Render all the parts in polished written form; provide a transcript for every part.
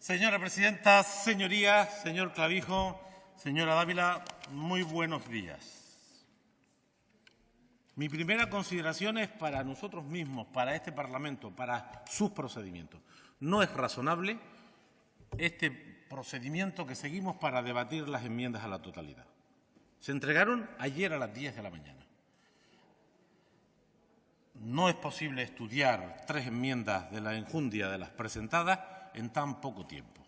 Señora presidenta, señorías, señor Clavijo, señora Dávila, muy buenos días. Mi primera consideración es para nosotros mismos, para este Parlamento, para sus procedimientos. No es razonable este procedimiento que seguimos para debatir las enmiendas a la totalidad. Se entregaron ayer a las 10 de la mañana. No es posible estudiar 3 enmiendas de la enjundia de las presentadas en tan poco tiempo.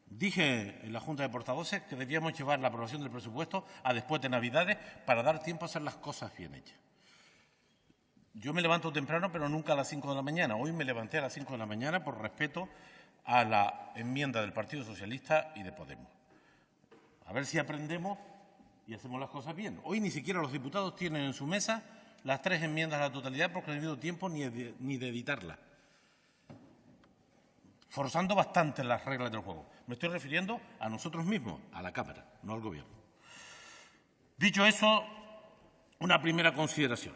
Dije en la Junta de Portavoces que debíamos llevar la aprobación del presupuesto a después de Navidades para dar tiempo a hacer las cosas bien hechas. Yo me levanto temprano, pero nunca a las 5 de la mañana. Hoy me levanté a las 5 de la mañana por respeto a la enmienda del Partido Socialista y de Podemos. A ver si aprendemos y hacemos las cosas bien. Hoy ni siquiera los diputados tienen en su mesa las 3 enmiendas a la totalidad porque no ha habido tiempo ni de editarlas, forzando bastante las reglas del juego. Me estoy refiriendo a nosotros mismos, a la Cámara, no al Gobierno. Dicho eso, una primera consideración.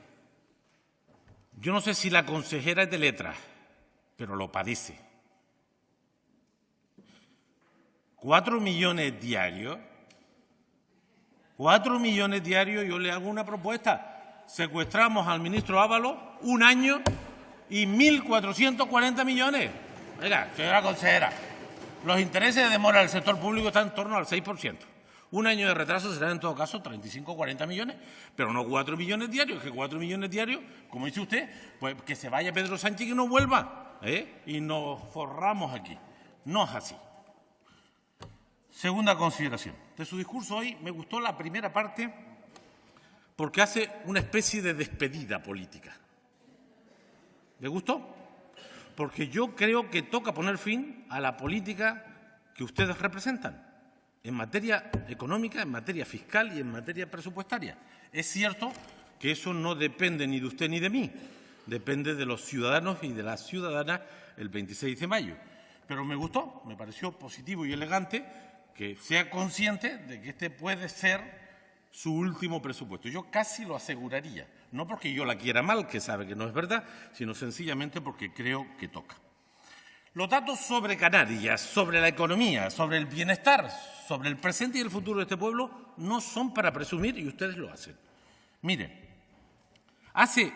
Yo no sé si la consejera es de letras, pero lo padece. 4 millones diarios. 4 millones diarios, yo le hago una propuesta. Secuestramos al ministro Ábalos 1 año y 1.440 millones. Oiga, señora consejera, los intereses de demora del sector público están en torno al 6%. 1 año de retraso será en todo caso 35 o 40 millones, pero no 4 millones diarios, que 4 millones diarios, como dice usted, pues que se vaya Pedro Sánchez y que no vuelva, y nos forramos aquí. No es así. Segunda consideración. De su discurso hoy me gustó la primera parte porque hace una especie de despedida política. ¿Le gustó? Porque yo creo que toca poner fin a la política que ustedes representan en materia económica, en materia fiscal y en materia presupuestaria. Es cierto que eso no depende ni de usted ni de mí, depende de los ciudadanos y de las ciudadanas el 26 de mayo. Pero me gustó, me pareció positivo y elegante que sea consciente de que este puede ser su último presupuesto. Yo casi lo aseguraría, no porque yo la quiera mal, que sabe que no es verdad, sino sencillamente porque creo que toca. Los datos sobre Canarias, sobre la economía, sobre el bienestar, sobre el presente y el futuro de este pueblo no son para presumir y ustedes lo hacen. Miren, hace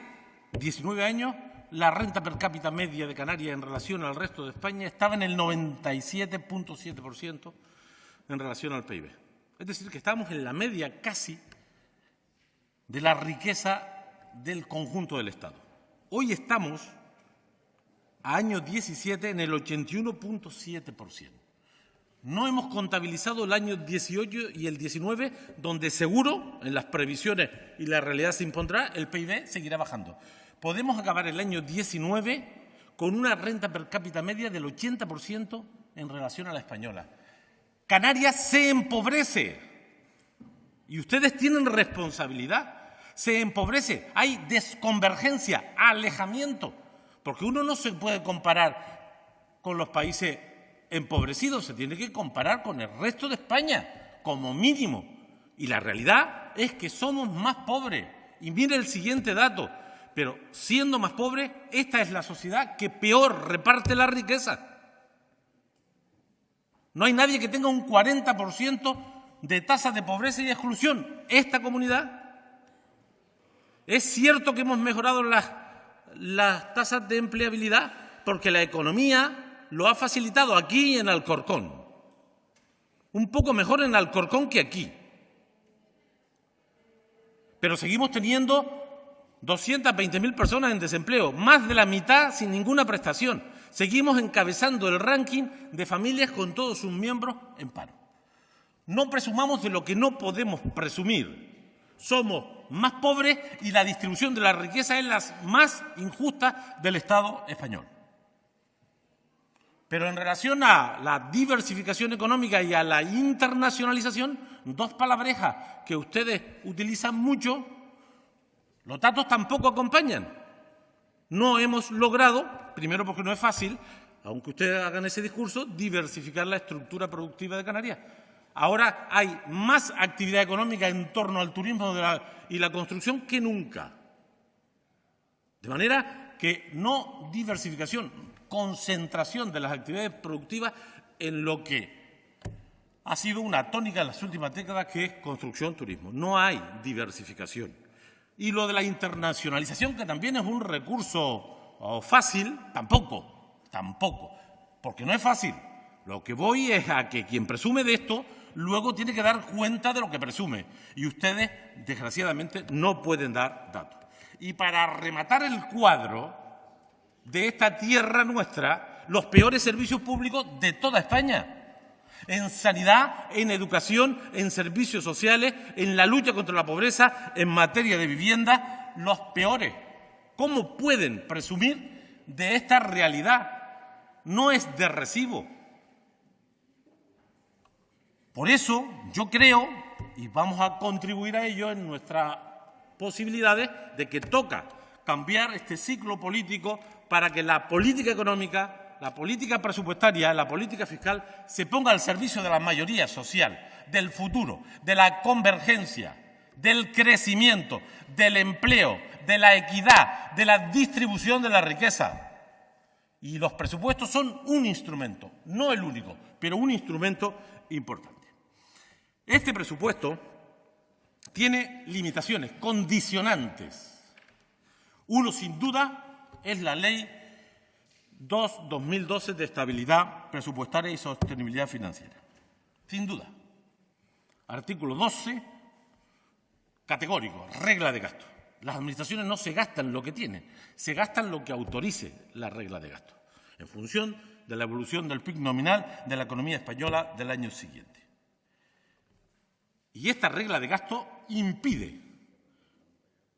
19 años la renta per cápita media de Canarias en relación al resto de España estaba en el 97.7% en relación al PIB. Es decir, que estamos en la media casi de la riqueza del conjunto del Estado. Hoy estamos, a año 17, en el 81.7%. No hemos contabilizado el año 18 y el 19, donde seguro, en las previsiones y la realidad se impondrá, el PIB seguirá bajando. Podemos acabar el año 19 con una renta per cápita media del 80% en relación a la española. Canarias se empobrece y ustedes tienen responsabilidad. Se empobrece, hay desconvergencia, alejamiento, porque uno no se puede comparar con los países empobrecidos, se tiene que comparar con el resto de España, como mínimo. Y la realidad es que somos más pobres. Y mire el siguiente dato, pero siendo más pobres, esta es la sociedad que peor reparte la riqueza. No hay nadie que tenga un 40% de tasa de pobreza y exclusión. Esta comunidad. Es cierto que hemos mejorado las tasas de empleabilidad porque la economía lo ha facilitado aquí y en Alcorcón. Un poco mejor en Alcorcón que aquí. Pero seguimos teniendo 220.000 personas en desempleo, más de la mitad sin ninguna prestación. Seguimos encabezando el ranking de familias con todos sus miembros en paro. No presumamos de lo que no podemos presumir. Somos más pobres y la distribución de la riqueza es la más injusta del Estado español. Pero en relación a la diversificación económica y a la internacionalización, 2 palabrejas que ustedes utilizan mucho, los datos tampoco acompañan. No hemos logrado, primero porque no es fácil, aunque ustedes hagan ese discurso, diversificar la estructura productiva de Canarias. Ahora hay más actividad económica en torno al turismo y la construcción que nunca. De manera que no diversificación. concentración de las actividades productivas en lo que ha sido una tónica en las últimas décadas, que es construcción-turismo. No hay diversificación. Y lo de la internacionalización, que también es un recurso fácil, tampoco, porque no es fácil. Lo que voy es a que quien presume de esto luego tiene que dar cuenta de lo que presume. Y ustedes, desgraciadamente, no pueden dar datos. Y para rematar el cuadro de esta tierra nuestra, los peores servicios públicos de toda España. En sanidad, en educación, en servicios sociales, en la lucha contra la pobreza, en materia de vivienda, los peores. ¿Cómo pueden presumir de esta realidad? No es de recibo. Por eso yo creo, y vamos a contribuir a ello en nuestras posibilidades, de que toca cambiar este ciclo político para que la política económica, la política presupuestaria, la política fiscal se ponga al servicio de la mayoría social, del futuro, de la convergencia, del crecimiento, del empleo, de la equidad, de la distribución de la riqueza. Y los presupuestos son un instrumento, no el único, pero un instrumento importante. Este presupuesto tiene limitaciones, condicionantes. Uno, sin duda, es la Ley 2/2012 de estabilidad presupuestaria y sostenibilidad financiera. Sin duda. Artículo 12, categórico, regla de gasto. Las administraciones no se gastan lo que tienen, se gastan lo que autorice la regla de gasto, en función de la evolución del PIB nominal de la economía española del año siguiente. Y esta regla de gasto impide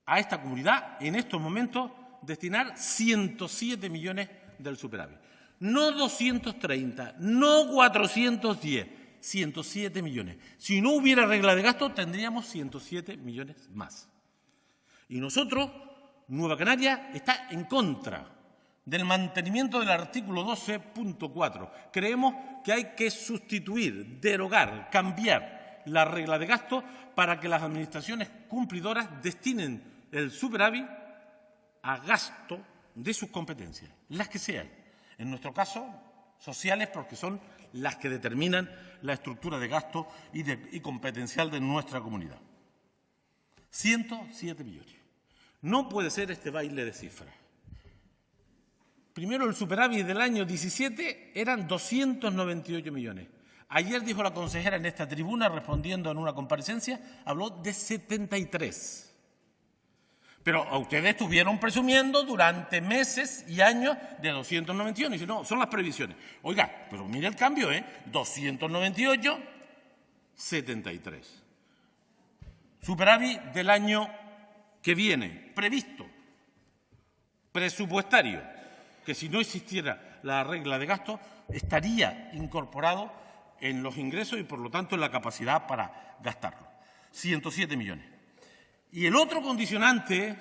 a esta comunidad, en estos momentos, destinar 107 millones del superávit. No 230, no 410, 107 millones. Si no hubiera regla de gasto, tendríamos 107 millones más. Y nosotros, Nueva Canaria, está en contra del mantenimiento del artículo 12.4. Creemos que hay que sustituir, derogar, cambiar la regla de gasto para que las administraciones cumplidoras destinen el superávit a gasto de sus competencias, las que sean. En nuestro caso, sociales, porque son las que determinan la estructura de gasto y competencial de nuestra comunidad. 107 millones. No puede ser este baile de cifras. Primero, el superávit del año 17 eran 298 millones. Ayer dijo la consejera en esta tribuna, respondiendo en una comparecencia, habló de 73. Pero a ustedes estuvieron presumiendo durante meses y años de 291. Y dicen, no, son las previsiones. Oiga, pero mire el cambio, 298, 73. Superávit del año que viene, previsto, presupuestario, que si no existiera la regla de gasto, estaría incorporado en los ingresos y, por lo tanto, en la capacidad para gastarlo. 107 millones. Y el otro condicionante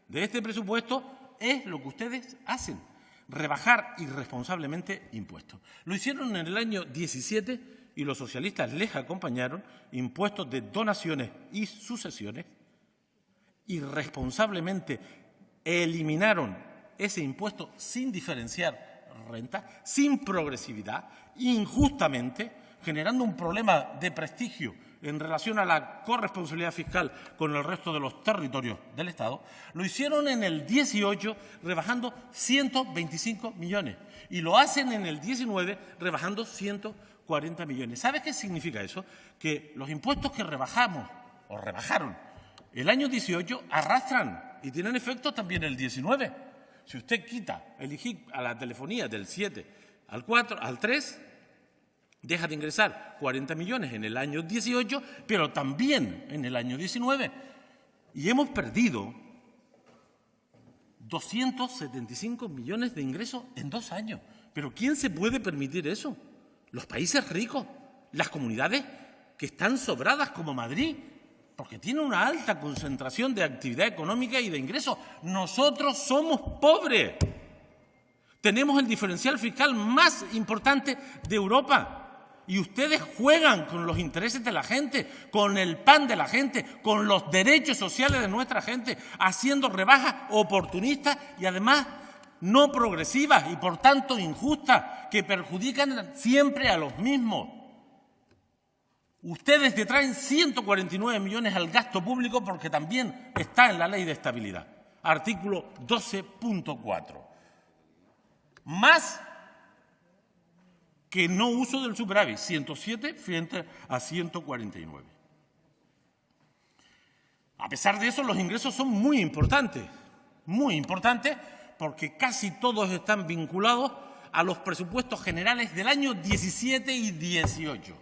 de este presupuesto es lo que ustedes hacen, rebajar irresponsablemente impuestos. Lo hicieron en el año 17 y los socialistas les acompañaron, impuestos de donaciones y sucesiones. Irresponsablemente eliminaron ese impuesto sin diferenciar renta, sin progresividad, injustamente, generando un problema de prestigio en relación a la corresponsabilidad fiscal con el resto de los territorios del Estado. Lo hicieron en el 18 rebajando 125 millones y lo hacen en el 19 rebajando 140 millones. ¿Sabe qué significa eso? Que los impuestos que rebajamos o rebajaron el año 18 arrastran y tienen efecto también el 19. Si usted quita el IGIC a la telefonía del 7 al 4, al 3, deja de ingresar 40 millones en el año 18, pero también en el año 19. Y hemos perdido 275 millones de ingresos en 2 años. ¿Pero quién se puede permitir eso? Los países ricos, las comunidades que están sobradas como Madrid, porque tiene una alta concentración de actividad económica y de ingresos. Nosotros somos pobres. Tenemos el diferencial fiscal más importante de Europa. Y ustedes juegan con los intereses de la gente, con el pan de la gente, con los derechos sociales de nuestra gente, haciendo rebajas oportunistas y además no progresivas y, por tanto, injustas, que perjudican siempre a los mismos. Ustedes detraen 149 millones al gasto público porque también está en la Ley de Estabilidad, artículo 12.4. Más que no uso del superávit, 107 frente a 149. A pesar de eso, los ingresos son muy importantes porque casi todos están vinculados a los presupuestos generales del año 17 y 18.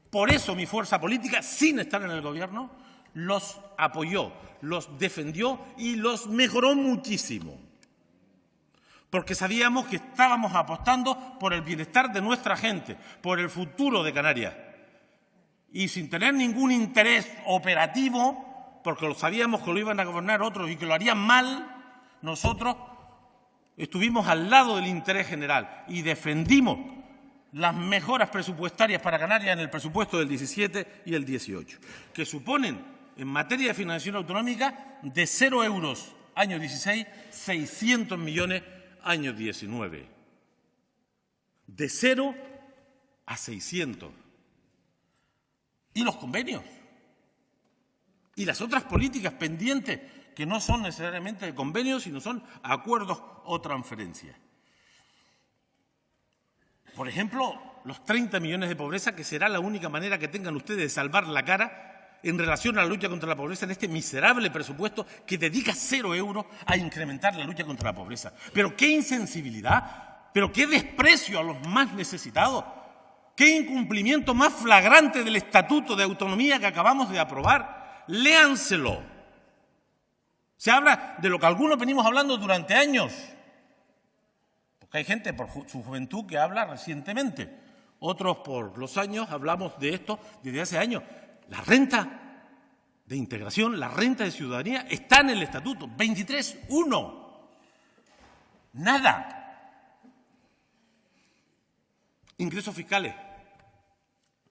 Por eso mi fuerza política, sin estar en el Gobierno, los apoyó, los defendió y los mejoró muchísimo. Porque sabíamos que estábamos apostando por el bienestar de nuestra gente, por el futuro de Canarias. Y sin tener ningún interés operativo, porque lo sabíamos que lo iban a gobernar otros y que lo harían mal, nosotros estuvimos al lado del interés general y defendimos las mejoras presupuestarias para Canarias en el presupuesto del 17 y el 18, que suponen, en materia de financiación autonómica, de 0 euros año 16, 600 millones año 19. De 0 a 600. Y los convenios. Y las otras políticas pendientes, que no son necesariamente de convenios, sino son acuerdos o transferencias. Por ejemplo, los 30 millones de pobreza, que será la única manera que tengan ustedes de salvar la cara en relación a la lucha contra la pobreza en este miserable presupuesto que dedica 0 euros a incrementar la lucha contra la pobreza. Pero qué insensibilidad, pero qué desprecio a los más necesitados, qué incumplimiento más flagrante del Estatuto de Autonomía que acabamos de aprobar. Léanselo. Se habla de lo que algunos venimos hablando durante años. Porque hay gente por su juventud que habla recientemente. Otros por los años hablamos de esto desde hace años. La renta de integración, la renta de ciudadanía está en el Estatuto. 23.1. Nada. Ingresos fiscales,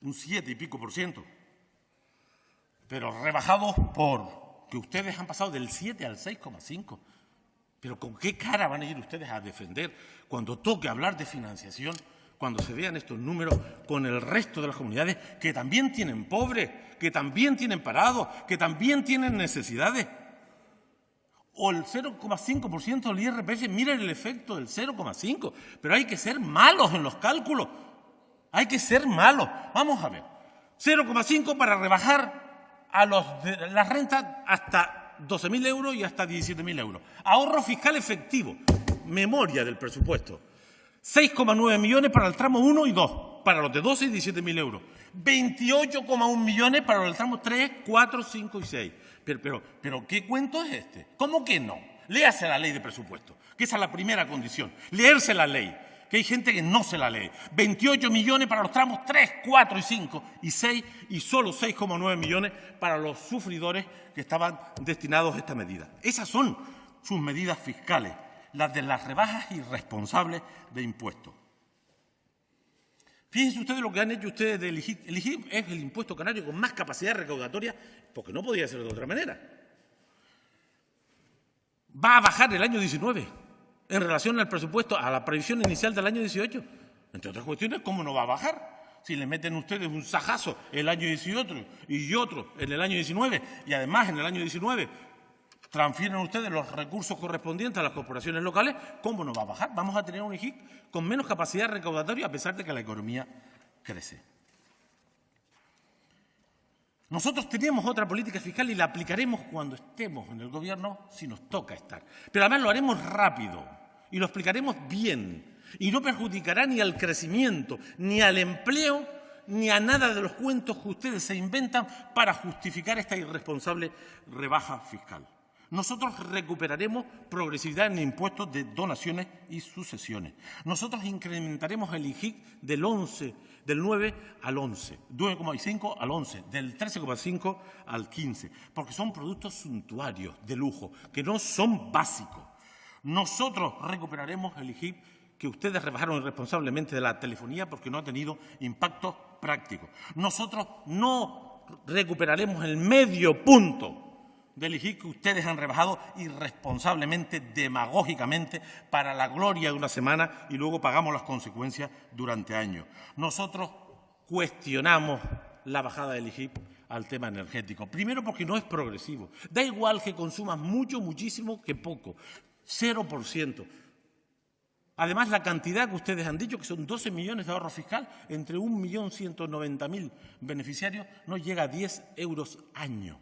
un 7 y pico %. Pero rebajados por que ustedes han pasado del 7 al 6,5. Pero ¿con qué cara van a ir ustedes a defender cuando toque hablar de financiación, cuando se vean estos números con el resto de las comunidades que también tienen pobres, que también tienen parados, que también tienen necesidades? O el 0,5% del IRPF, miren el efecto del 0,5%. Pero hay que ser malos en los cálculos. Hay que ser malos. Vamos a ver. 0,5 para rebajar a las rentas hasta 12.000 euros y hasta 17.000 euros. Ahorro fiscal efectivo, memoria del presupuesto. 6,9 millones para el tramo 1 y 2, para los de 12 y 17.000 euros. 28,1 millones para los del tramo 3, 4, 5 y 6. Pero ¿qué cuento es este? ¿Cómo que no? Léase la ley de presupuesto, que esa es la primera condición. Leerse la ley, que hay gente que no se la lee. 28 millones para los tramos 3, 4 y 5 y 6 y solo 6,9 millones para los sufridores que estaban destinados a esta medida. Esas son sus medidas fiscales, las de las rebajas irresponsables de impuestos. Fíjense ustedes lo que han hecho ustedes del IGIP. El IGIP es el impuesto canario con más capacidad recaudatoria, porque no podía ser de otra manera. Va a bajar el año 19 en relación al presupuesto, a la previsión inicial del año 18. Entre otras cuestiones, ¿cómo no va a bajar? Si le meten ustedes un sajazo el año 18 y otro en el año 19, y además en el año 19 transfieren ustedes los recursos correspondientes a las corporaciones locales, ¿cómo no va a bajar? Vamos a tener un IGIC con menos capacidad recaudatoria a pesar de que la economía crece. Nosotros teníamos otra política fiscal y la aplicaremos cuando estemos en el Gobierno, si nos toca estar. Pero además lo haremos rápido y lo explicaremos bien y no perjudicará ni al crecimiento, ni al empleo, ni a nada de los cuentos que ustedes se inventan para justificar esta irresponsable rebaja fiscal. Nosotros recuperaremos progresividad en impuestos de donaciones y sucesiones. Nosotros incrementaremos el IGIC del 9 al 11, 9,5 al 11, del 13,5 al 15, porque son productos suntuarios, de lujo, que no son básicos. Nosotros recuperaremos el IGIC que ustedes rebajaron irresponsablemente de la telefonía porque no ha tenido impacto práctico. Nosotros no recuperaremos el medio punto del IGIC que ustedes han rebajado irresponsablemente, demagógicamente, para la gloria de una semana y luego pagamos las consecuencias durante años. Nosotros cuestionamos la bajada del IGIC al tema energético. Primero porque no es progresivo. Da igual que consumas mucho, muchísimo que poco. 0%. Además, la cantidad que ustedes han dicho, que son 12 millones de ahorro fiscal, entre 1.190.000 beneficiarios, no llega a 10 euros año.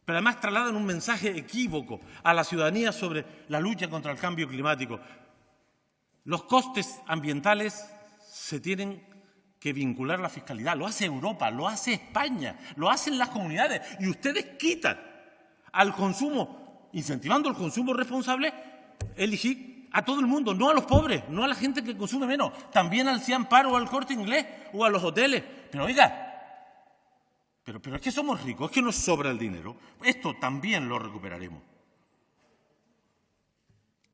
Pero además trasladan un mensaje equívoco a la ciudadanía sobre la lucha contra el cambio climático. Los costes ambientales se tienen que vincular a la fiscalidad. Lo hace Europa, lo hace España, lo hacen las comunidades. Y ustedes quitan al consumo, incentivando el consumo responsable, el IGIC a todo el mundo, no a los pobres, no a la gente que consume menos, también al Ciampar o al Corte Inglés o a los hoteles. Pero oiga, pero es que somos ricos, es que nos sobra el dinero. Esto también lo recuperaremos.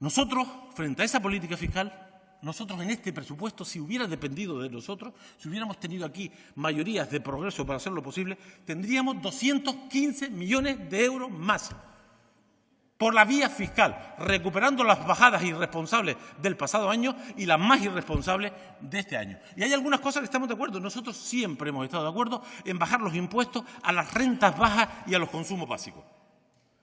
Nosotros, frente a esa política fiscal, nosotros en este presupuesto, si hubiera dependido de nosotros, si hubiéramos tenido aquí mayorías de progreso para hacerlo posible, tendríamos 215 millones de euros más por la vía fiscal, recuperando las bajadas irresponsables del pasado año y las más irresponsables de este año. Y hay algunas cosas que estamos de acuerdo. Nosotros siempre hemos estado de acuerdo en bajar los impuestos a las rentas bajas y a los consumos básicos.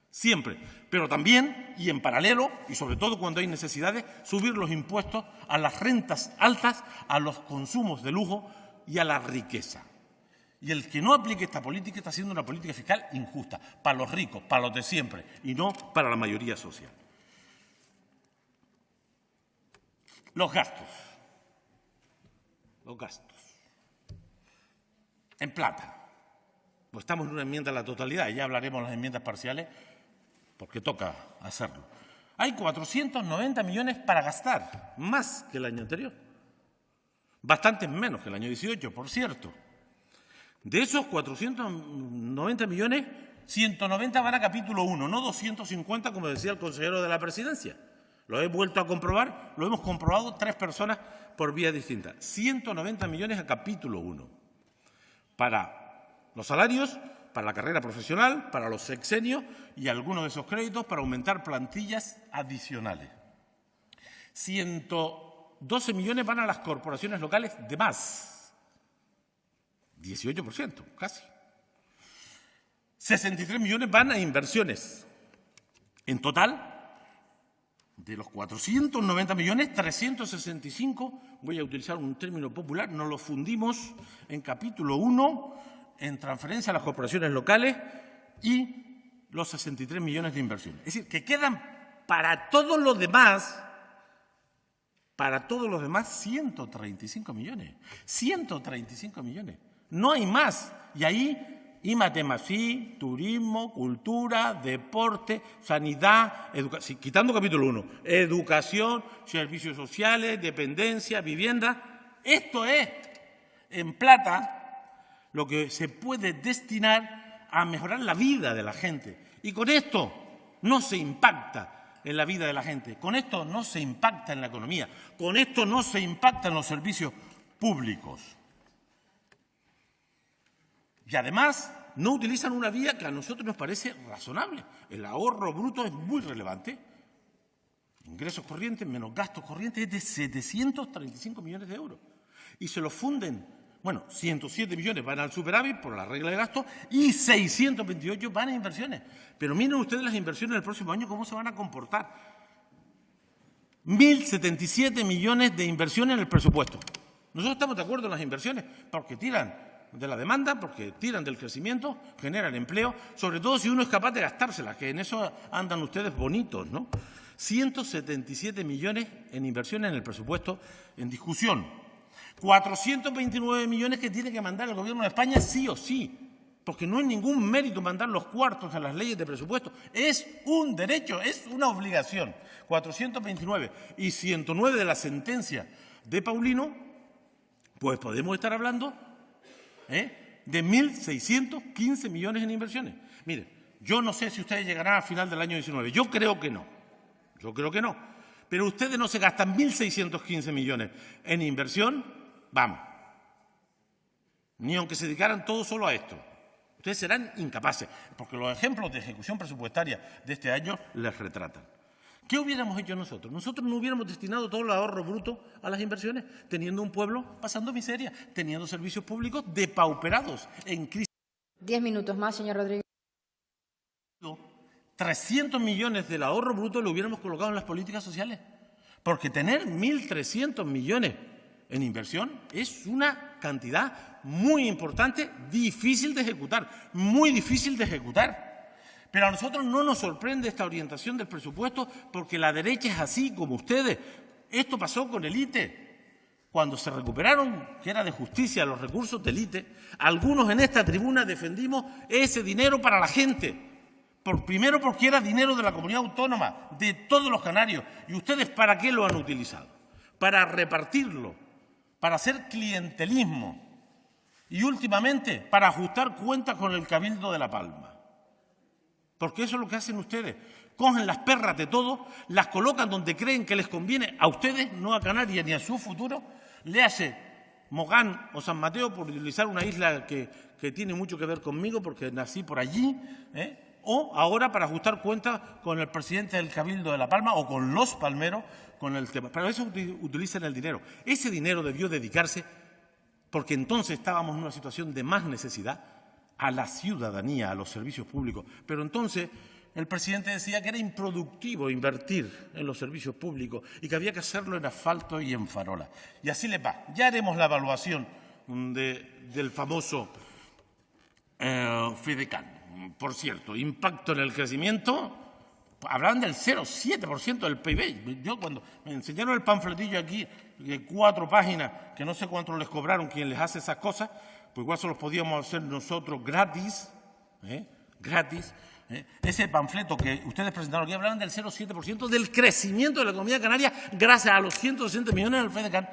Siempre. Pero también, y en paralelo, y sobre todo cuando hay necesidades, subir los impuestos a las rentas altas, a los consumos de lujo y a la riqueza. Y el que no aplique esta política está haciendo una política fiscal injusta, para los ricos, para los de siempre, y no para la mayoría social. Los gastos. Los gastos. En plata. Pues estamos en una enmienda a la totalidad, y ya hablaremos de las enmiendas parciales, porque toca hacerlo. Hay 490 millones para gastar, más que el año anterior. Bastantes menos que el año 18, por cierto. De esos 490 millones, 190 van a capítulo 1, no 250, como decía el consejero de la Presidencia. Lo he vuelto a comprobar, lo hemos comprobado 3 personas por vías distintas. 190 millones a capítulo 1. Para los salarios, para la carrera profesional, para los sexenios y algunos de esos créditos para aumentar plantillas adicionales. 112 millones van a las corporaciones locales de más. 18%, casi. 63 millones van a inversiones. En total, de los 490 millones, 365, voy a utilizar un término popular, nos lo fundimos en capítulo 1, en transferencia a las corporaciones locales y los 63 millones de inversiones. Es decir, que quedan para todos los demás 135 millones. 135 millones. No hay más. Y ahí, IMATEMASI, turismo, cultura, deporte, sanidad, quitando capítulo 1, educación, servicios sociales, dependencia, vivienda. Esto es, en plata, lo que se puede destinar a mejorar la vida de la gente. Y con esto no se impacta en la vida de la gente, con esto no se impacta en la economía, con esto no se impacta en los servicios públicos. Y además no utilizan una vía que a nosotros nos parece razonable. El ahorro bruto es muy relevante. Ingresos corrientes menos gastos corrientes es de 735 millones de euros. Y se los funden, 107 millones van al superávit por la regla de gasto y 628 van a inversiones. Pero miren ustedes las inversiones del próximo año, cómo se van a comportar. 1.077 millones de inversiones en el presupuesto. Nosotros estamos de acuerdo en las inversiones porque tiran de la demanda, porque tiran del crecimiento, generan empleo, sobre todo si uno es capaz de gastárselas, que en eso andan ustedes bonitos, ¿no? 177 millones en inversiones en el presupuesto en discusión. 429 millones que tiene que mandar el Gobierno de España sí o sí, porque no es ningún mérito mandar los cuartos a las leyes de presupuesto. Es un derecho, es una obligación. 429 y 109 de la sentencia de Paulino, pues podemos estar hablando de 1.615 millones en inversiones. Mire, yo no sé si ustedes llegarán al final del año 19. Yo creo que no. Pero ustedes no se gastan 1.615 millones en inversión, vamos. Ni aunque se dedicaran todos solo a esto. Ustedes serán incapaces, porque los ejemplos de ejecución presupuestaria de este año les retratan. ¿Qué hubiéramos hecho nosotros? Nosotros no hubiéramos destinado todo el ahorro bruto a las inversiones, teniendo un pueblo pasando miseria, teniendo servicios públicos depauperados, en crisis. 10 minutos más, señor Rodríguez. 300 millones del ahorro bruto lo hubiéramos colocado en las políticas sociales, porque tener 1.300 millones en inversión es una cantidad muy importante, difícil de ejecutar, muy difícil de ejecutar. Pero a nosotros no nos sorprende esta orientación del presupuesto porque la derecha es así como ustedes. Esto pasó con el ITE. Cuando se recuperaron, que era de justicia, los recursos del ITE, algunos en esta tribuna defendimos ese dinero para la gente. Primero porque era dinero de la comunidad autónoma, de todos los canarios. ¿Y ustedes para qué lo han utilizado? Para repartirlo, para hacer clientelismo y últimamente para ajustar cuentas con el Cabildo de La Palma. Porque eso es lo que hacen ustedes. Cogen las perras de todo, las colocan donde creen que les conviene a ustedes, no a Canarias ni a su futuro. Le hace Mogán o San Mateo, por utilizar una isla que tiene mucho que ver conmigo porque nací por allí, o ahora para ajustar cuentas con el presidente del Cabildo de La Palma o con los palmeros con el tema. Para eso utilizan el dinero. Ese dinero debió dedicarse, porque entonces estábamos en una situación de más necesidad, a la ciudadanía, a los servicios públicos. Pero entonces el presidente decía que era improductivo invertir en los servicios públicos y que había que hacerlo en asfalto y en farolas. Y así les va. Ya haremos la evaluación del famoso FEDECAN. Por cierto, impacto en el crecimiento, hablaban del 0,7% del PIB. Yo cuando me enseñaron el panfletillo aquí de 4 páginas, que no sé cuánto les cobraron quien les hace esas cosas, pues igual se los podíamos hacer nosotros gratis, gratis. Ese panfleto que ustedes presentaron aquí, hablaban del 0,7% del crecimiento de la economía canaria gracias a los 160 millones del FEDECAN.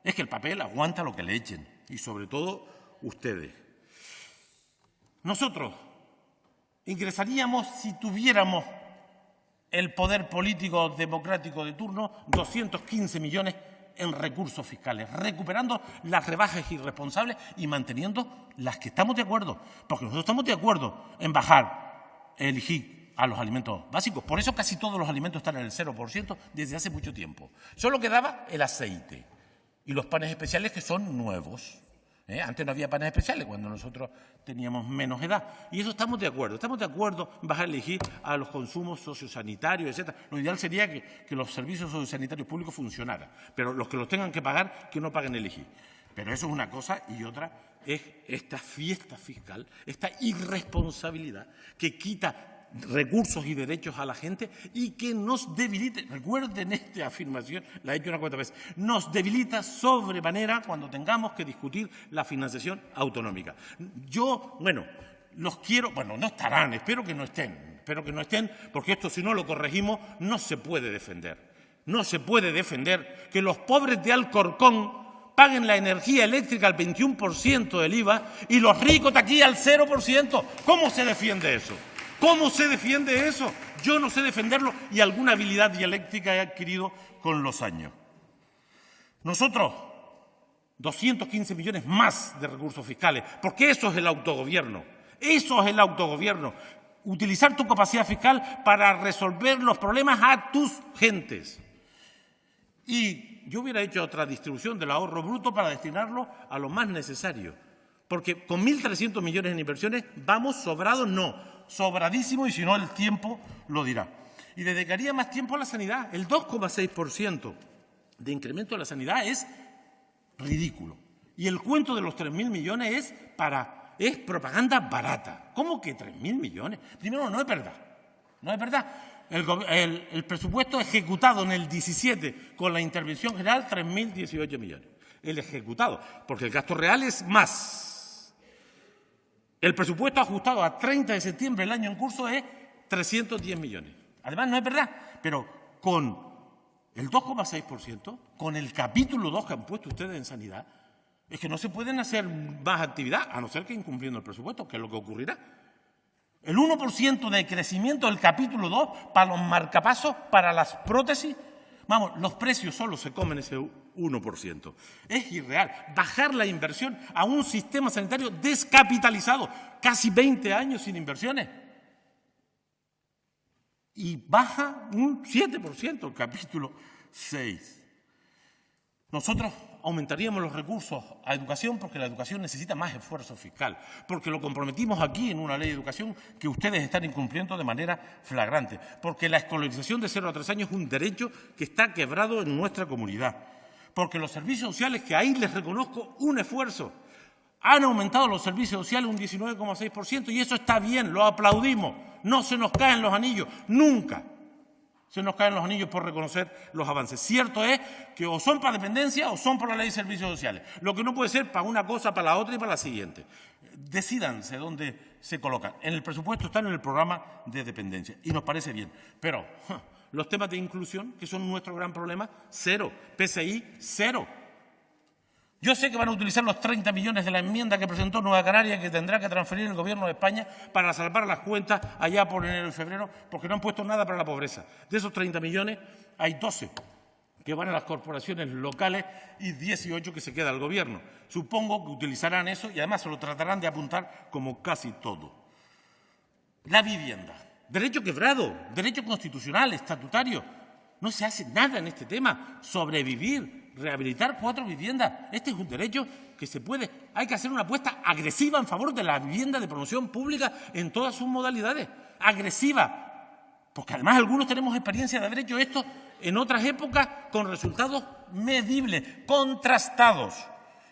Es que el papel aguanta lo que le echen, y sobre todo ustedes. Nosotros ingresaríamos, si tuviéramos el poder político democrático de turno, 215 millones en recursos fiscales, recuperando las rebajas irresponsables y manteniendo las que estamos de acuerdo, porque nosotros estamos de acuerdo en bajar el IGI a los alimentos básicos. Por eso casi todos los alimentos están en el 0% desde hace mucho tiempo. Solo quedaba el aceite y los panes especiales, que son nuevos. Antes no había panes especiales cuando nosotros teníamos menos edad. Y eso estamos de acuerdo. Estamos de acuerdo en bajar el IGI a los consumos sociosanitarios, etcétera. Lo ideal sería que los servicios sociosanitarios públicos funcionaran. Pero los que los tengan que pagar, que no paguen el IGI. Pero eso es una cosa, y otra es esta fiesta fiscal, esta irresponsabilidad que quita recursos y derechos a la gente y que nos debilita. Recuerden esta afirmación, la he hecho una cuanta vez. Nos debilita sobremanera cuando tengamos que discutir la financiación autonómica. Yo, los quiero, no estarán, espero que no estén, porque esto, si no lo corregimos, no se puede defender. No se puede defender que los pobres de Alcorcón paguen la energía eléctrica al 21% del IVA y los ricos de aquí al 0%. ¿Cómo se defiende eso? ¿Cómo se defiende eso? Yo no sé defenderlo y alguna habilidad dialéctica he adquirido con los años. Nosotros, 215 millones más de recursos fiscales, porque eso es el autogobierno. Eso es el autogobierno. Utilizar tu capacidad fiscal para resolver los problemas a tus gentes. Y yo hubiera hecho otra distribución del ahorro bruto para destinarlo a lo más necesario. Porque con 1.300 millones en inversiones vamos sobrados, no. Sobradísimo, y si no el tiempo lo dirá. Y dedicaría más tiempo a la sanidad. El 2,6% de incremento de la sanidad es ridículo. Y el cuento de los 3.000 millones es propaganda barata. ¿Cómo que 3.000 millones? Primero, no es verdad. No es verdad. El presupuesto ejecutado en el 17 con la intervención general, 3.018 millones. El ejecutado, porque el gasto real es más. El presupuesto ajustado a 30 de septiembre del año en curso es 310 millones. Además, no es verdad, pero con el 2,6%, con el capítulo 2 que han puesto ustedes en sanidad, es que no se pueden hacer más actividad, a no ser que incumpliendo el presupuesto, que es lo que ocurrirá. El 1% de crecimiento del capítulo 2 para los marcapasos, para las prótesis. Vamos, los precios solo se comen ese 1%. Es irreal. Bajar la inversión a un sistema sanitario descapitalizado, casi 20 años sin inversiones. Y baja un 7% el capítulo 6. Nosotros aumentaríamos los recursos a educación porque la educación necesita más esfuerzo fiscal, porque lo comprometimos aquí en una ley de educación que ustedes están incumpliendo de manera flagrante, porque la escolarización de 0 a 3 años es un derecho que está quebrado en nuestra comunidad, porque los servicios sociales, que ahí les reconozco un esfuerzo, han aumentado los servicios sociales un 19,6% y eso está bien, lo aplaudimos, no se nos caen los anillos, nunca. Se nos caen los anillos por reconocer los avances. Cierto es que o son para dependencia o son por la ley de servicios sociales. Lo que no puede ser para una cosa, para la otra y para la siguiente. Decídanse dónde se colocan. En el presupuesto están en el programa de dependencia y nos parece bien. Pero los temas de inclusión, que son nuestro gran problema, cero. PSI, cero. Yo sé que van a utilizar los 30 millones de la enmienda que presentó Nueva Canaria, que tendrá que transferir el Gobierno de España para salvar las cuentas allá por enero y febrero, porque no han puesto nada para la pobreza. De esos 30 millones hay 12 que van a las corporaciones locales y 18 que se queda al Gobierno. Supongo que utilizarán eso y además se lo tratarán de apuntar como casi todo. La vivienda. Derecho quebrado, derecho constitucional, estatutario. No se hace nada en este tema. Sobrevivir. Rehabilitar 4 viviendas. Este es un derecho que se puede. Hay que hacer una apuesta agresiva en favor de la vivienda de promoción pública en todas sus modalidades. Agresiva. Porque además algunos tenemos experiencia de haber hecho esto en otras épocas con resultados medibles, contrastados.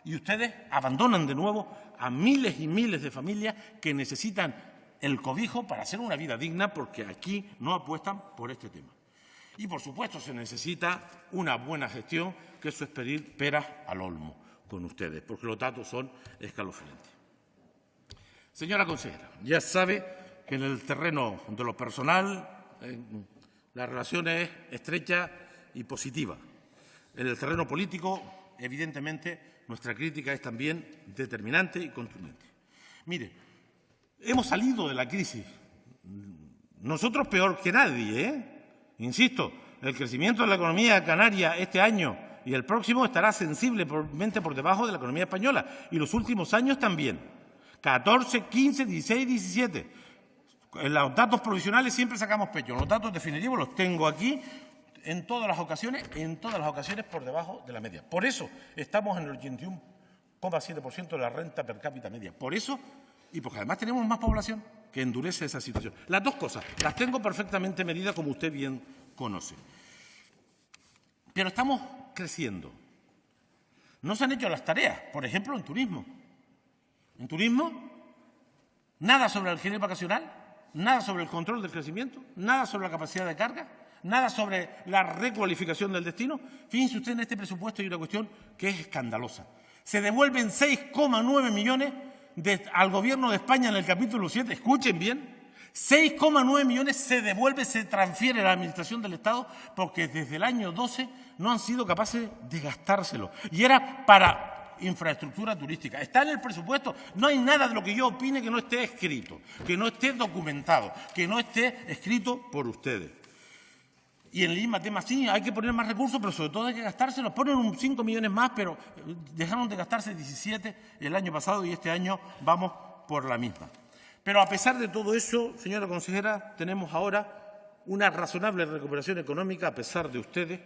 Y ustedes abandonan de nuevo a miles y miles de familias que necesitan el cobijo para hacer una vida digna, porque aquí no apuestan por este tema. Y, por supuesto, se necesita una buena gestión, que eso es pedir peras al olmo con ustedes, porque los datos son escalofriantes. Señora consejera, ya sabe que en el terreno de lo personal la relación es estrecha y positiva. En el terreno político, evidentemente, nuestra crítica es también determinante y contundente. Mire, hemos salido de la crisis. Nosotros peor que nadie, ¿eh? Insisto, el crecimiento de la economía canaria este año y el próximo estará sensiblemente por debajo de la economía española y los últimos años también. 14, 15, 16, 17. En los datos provisionales siempre sacamos pecho. Los datos definitivos los tengo aquí en todas las ocasiones por debajo de la media. Por eso estamos en el 81,7% de la renta per cápita media. Por eso, y porque además tenemos más población que endurece esa situación. Las dos cosas las tengo perfectamente medidas, como usted bien conoce. Pero estamos creciendo. No se han hecho las tareas, por ejemplo, en turismo. En turismo, nada sobre el alquiler vacacional, nada sobre el control del crecimiento, nada sobre la capacidad de carga, nada sobre la recualificación del destino. Fíjense usted, en este presupuesto hay una cuestión que es escandalosa. Se devuelven 6,9 millones al Gobierno de España en el capítulo 7, escuchen bien, 6,9 millones se devuelve, se transfiere a la Administración del Estado porque desde el año 12 no han sido capaces de gastárselo. Y era para infraestructura turística. Está en el presupuesto. No hay nada de lo que yo opine que no esté escrito, que no esté documentado, que no esté escrito por ustedes. Y en el mismo tema sí, hay que poner más recursos, pero sobre todo hay que gastárselos. Ponen 5 millones más, pero dejaron de gastarse 17 el año pasado y este año vamos por la misma. Pero a pesar de todo eso, señora consejera, tenemos ahora una razonable recuperación económica a pesar de ustedes.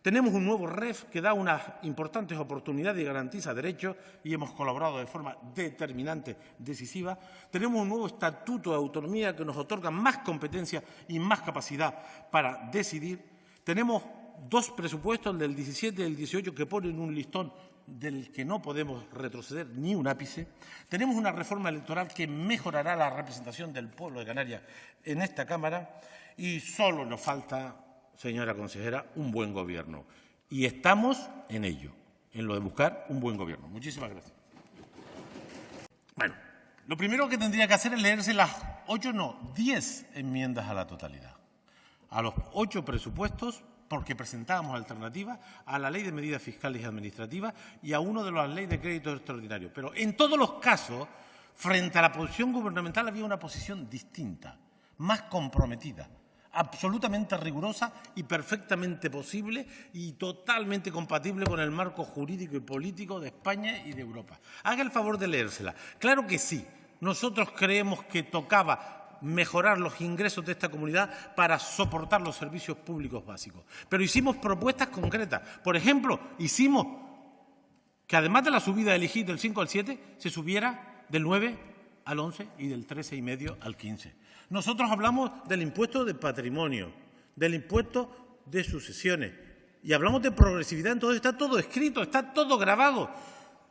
Tenemos un nuevo REF que da unas importantes oportunidades y garantiza derechos y hemos colaborado de forma determinante, decisiva. Tenemos un nuevo estatuto de autonomía que nos otorga más competencia y más capacidad para decidir. Tenemos 2 presupuestos, el del 17 y el 18, que ponen un listón del que no podemos retroceder ni un ápice. Tenemos una reforma electoral que mejorará la representación del pueblo de Canarias en esta Cámara y solo nos falta, señora consejera, un buen gobierno. Y estamos en ello, en lo de buscar un buen gobierno. Muchísimas gracias. Bueno, lo primero que tendría que hacer es leerse las 10 enmiendas a la totalidad. A los 8 presupuestos, porque presentábamos alternativas a la Ley de Medidas Fiscales y Administrativas y a uno de las leyes de créditos extraordinarios. Pero en todos los casos, frente a la posición gubernamental, había una posición distinta, más comprometida. absolutamente rigurosa y perfectamente posible y totalmente compatible con el marco jurídico y político de España y de Europa. Haga el favor de leérsela. Claro que sí, nosotros creemos que tocaba mejorar los ingresos de esta comunidad para soportar los servicios públicos básicos. Pero hicimos propuestas concretas. Por ejemplo, hicimos que además de la subida del IGI del 5 al 7, se subiera del 9 al 11 y del 13,5 al 15. Nosotros hablamos del impuesto de patrimonio, del impuesto de sucesiones y hablamos de progresividad. Entonces está todo escrito, está todo grabado.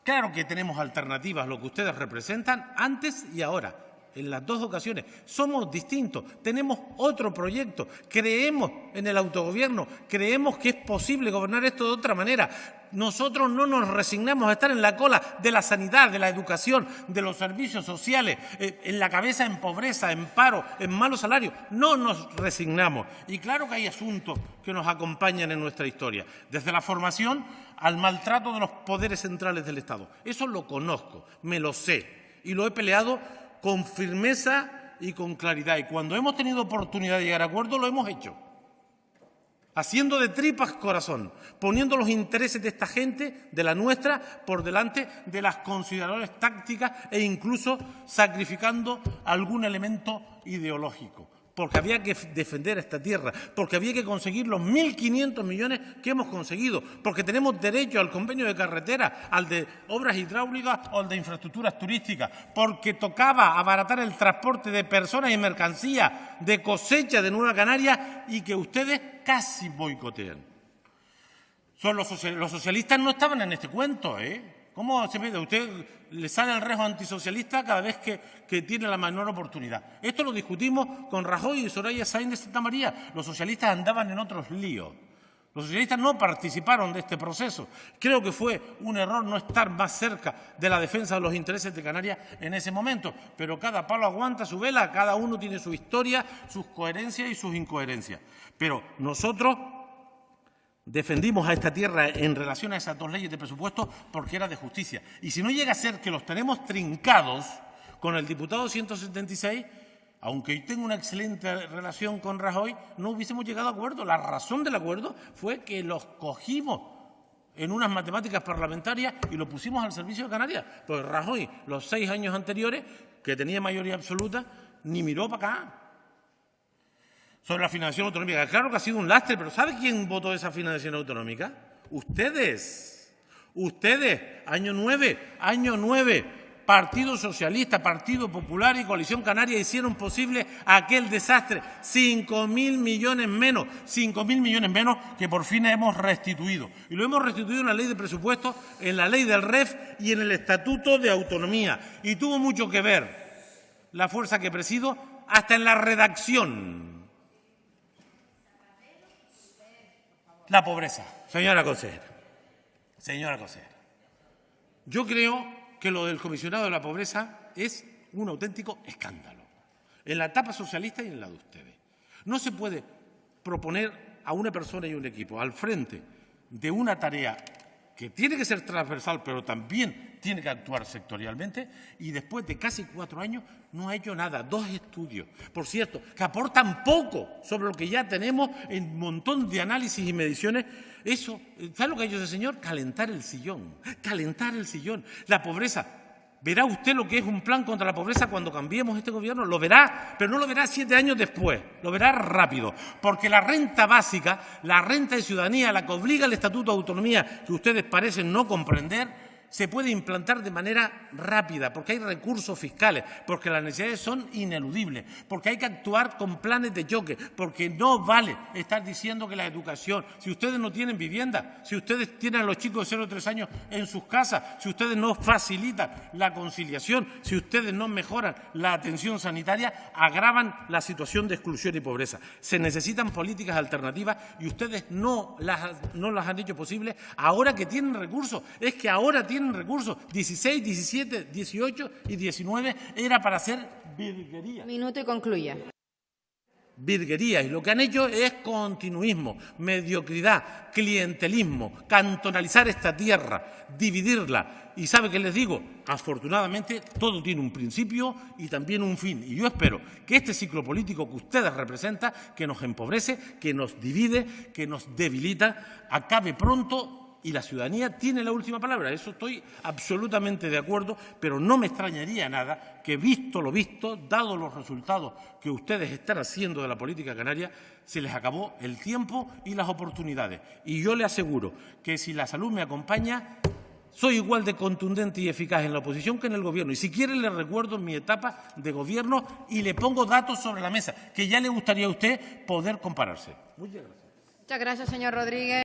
Claro que tenemos alternativas, lo que ustedes representan antes y ahora. En las dos ocasiones. Somos distintos, tenemos otro proyecto, creemos en el autogobierno, creemos que es posible gobernar esto de otra manera. Nosotros no nos resignamos a estar en la cola de la sanidad, de la educación, de los servicios sociales, en la cabeza en pobreza, en paro, en malos salarios. No nos resignamos. Y claro que hay asuntos que nos acompañan en nuestra historia, desde la formación al maltrato de los poderes centrales del Estado. Eso lo conozco, me lo sé y lo he peleado con firmeza y con claridad. Y cuando hemos tenido oportunidad de llegar a acuerdo, lo hemos hecho. Haciendo de tripas corazón, poniendo los intereses de esta gente, de la nuestra, por delante de las considerables tácticas e incluso sacrificando algún elemento ideológico. Porque había que defender esta tierra, porque había que conseguir los 1.500 millones que hemos conseguido, porque tenemos derecho al convenio de carretera, al de obras hidráulicas o al de infraestructuras turísticas, porque tocaba abaratar el transporte de personas y mercancías de cosecha de Nueva Canaria y que ustedes casi boicotean. Los socialistas no estaban en este cuento, ¿eh? ¿Cómo se ve? Usted le sale el rejo antisocialista cada vez que tiene la menor oportunidad. Esto lo discutimos con Rajoy y Soraya Sáenz de Santa María. Los socialistas andaban en otros líos. Los socialistas no participaron de este proceso. Creo que fue un error no estar más cerca de la defensa de los intereses de Canarias en ese momento. Pero cada palo aguanta su vela, cada uno tiene su historia, sus coherencias y sus incoherencias. Pero nosotros defendimos a esta tierra en relación a esas dos leyes de presupuesto porque era de justicia. Y si no llega a ser que los tenemos trincados con el diputado 176, aunque tengo una excelente relación con Rajoy, no hubiésemos llegado a acuerdo. La razón del acuerdo fue que los cogimos en unas matemáticas parlamentarias y lo pusimos al servicio de Canarias. Pues Rajoy, los 6 años anteriores, que tenía mayoría absoluta, ni miró para acá. Sobre la financiación autonómica. Claro que ha sido un lastre, pero ¿sabe quién votó esa financiación autonómica? Ustedes. Ustedes. Año 9. Partido Socialista, Partido Popular y Coalición Canaria hicieron posible aquel desastre. 5.000 millones menos. 5.000 millones menos que por fin hemos restituido. Y lo hemos restituido en la ley de presupuestos, en la ley del REF y en el Estatuto de Autonomía. Y tuvo mucho que ver la fuerza que presido hasta en la redacción. La pobreza, señora consejera. Yo creo que lo del comisionado de la pobreza es un auténtico escándalo, en la etapa socialista y en la de ustedes. No se puede proponer a una persona y un equipo al frente de una tarea que tiene que ser transversal, pero también tiene que actuar sectorialmente, y después de casi 4 años no ha hecho nada. 2 estudios, por cierto, que aportan poco sobre lo que ya tenemos en un montón de análisis y mediciones. Eso, ¿sabe lo que ha hecho ese señor? Calentar el sillón. La pobreza. Verá usted lo que es un plan contra la pobreza cuando cambiemos este gobierno. Lo verá, pero no lo verá 7 años después. Lo verá rápido. Porque la renta básica, la renta de ciudadanía, la que obliga el Estatuto de Autonomía, que ustedes parecen no comprender, se puede implantar de manera rápida, porque hay recursos fiscales, porque las necesidades son ineludibles, porque hay que actuar con planes de choque, porque no vale estar diciendo que la educación, si ustedes no tienen vivienda, si ustedes tienen a los chicos de 0 a 3 años en sus casas, si ustedes no facilitan la conciliación, si ustedes no mejoran la atención sanitaria, agravan la situación de exclusión y pobreza. Se necesitan políticas alternativas y ustedes no las han hecho posible ahora que tienen recursos. Es que ahora tienen recursos. 16, 17, 18 y 19 era para hacer virguería. Minuto y concluya. virguerías, y lo que han hecho es continuismo, mediocridad, clientelismo, cantonalizar esta tierra, dividirla. ¿Y sabe qué les digo? Afortunadamente, todo tiene un principio y también un fin. Y yo espero que este ciclo político que ustedes representan, que nos empobrece, que nos divide, que nos debilita, acabe pronto. Y la ciudadanía tiene la última palabra. Eso estoy absolutamente de acuerdo, pero no me extrañaría nada que, visto lo visto, dado los resultados que ustedes están haciendo de la política canaria, se les acabó el tiempo y las oportunidades. Y yo le aseguro que si la salud me acompaña, soy igual de contundente y eficaz en la oposición que en el Gobierno. Y si quieren, les recuerdo mi etapa de Gobierno y le pongo datos sobre la mesa, que ya le gustaría a usted poder compararse. Muchas gracias. Muchas gracias, señor Rodríguez.